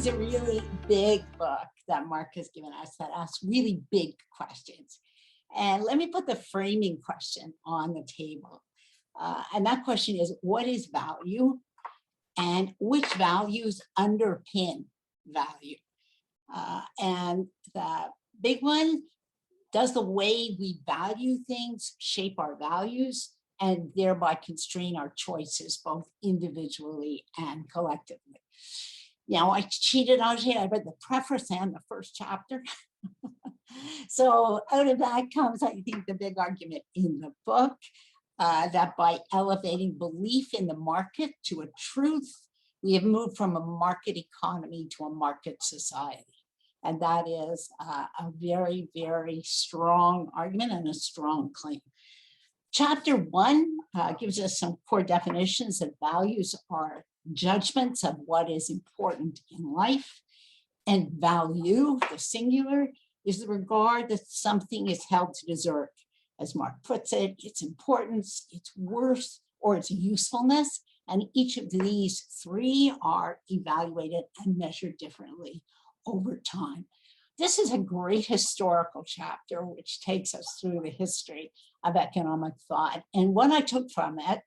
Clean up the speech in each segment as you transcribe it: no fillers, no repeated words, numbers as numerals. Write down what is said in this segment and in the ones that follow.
is a really big book that Mark has given us that asks really big questions. And let me put the framing question on the table. And that question is, what is value? And which values underpin value? And the big one, does the way we value things shape our values and thereby constrain our choices, both individually and collectively? Now, I cheated, Ajay. I read the preface and the first chapter. So out of that comes, I think, the big argument in the book, that by elevating belief in the market to a truth, we have moved from a market economy to a market society. And that is a very, very strong argument and a strong claim. Chapter 1 gives us some core definitions that values are judgments of what is important in life. And value, the singular, is the regard that something is held to deserve. As Mark puts it, its importance, its worth, or its usefulness. And each of these three are evaluated and measured differently over time. This is a great historical chapter, which takes us through the history of economic thought. And what I took from it,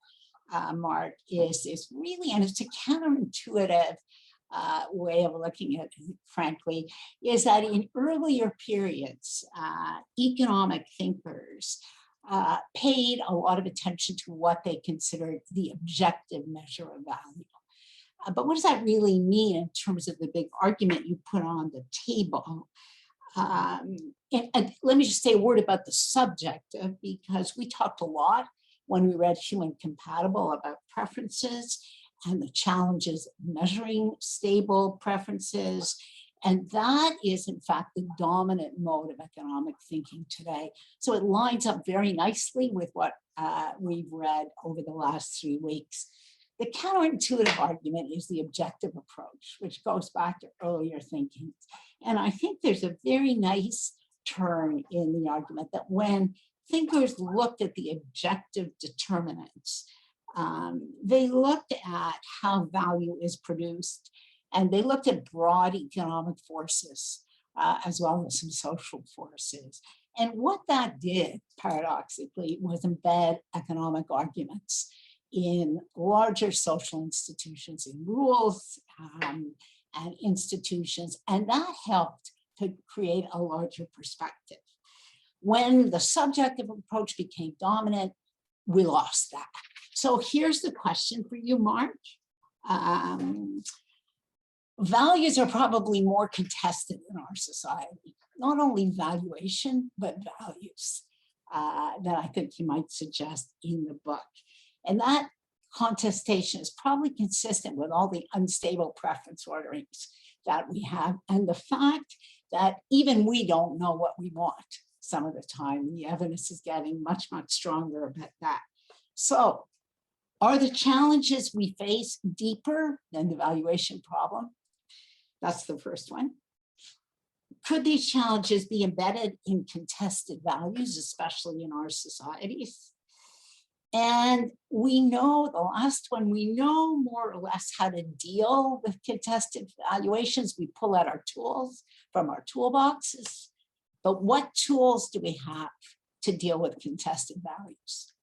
Mark, is really, and it's a counterintuitive way of looking at it, frankly, is that in earlier periods, economic thinkers paid a lot of attention to what they considered the objective measure of value. But what does that really mean in terms of the big argument you put on the table? And let me just say a word about the subjective, because we talked a lot when we read Human Compatible about preferences and the challenges of measuring stable preferences. And that is, in fact, the dominant mode of economic thinking today. So it lines up very nicely with what we've read over the last 3 weeks. The counterintuitive argument is the objective approach, which goes back to earlier thinking. And I think there's a very nice turn in the argument that when thinkers looked at the objective determinants, they looked at how value is produced, and they looked at broad economic forces as well as some social forces. And what that did, paradoxically, was embed economic arguments in larger social institutions, in rules and institutions, and that helped to create a larger perspective. When the subjective approach became dominant, we lost that. So here's the question for you, Mark. Values are probably more contested in our society, not only valuation, but values that I think you might suggest in the book. And that contestation is probably consistent with all the unstable preference orderings that we have, and the fact that even we don't know what we want some of the time. The evidence is getting much, much stronger about that. So are the challenges we face deeper than the valuation problem? That's the first one. Could these challenges be embedded in contested values, especially in our societies? And we know, the last one, we know more or less how to deal with contested valuations. We pull out our tools from our toolboxes. But what tools do we have to deal with contested values?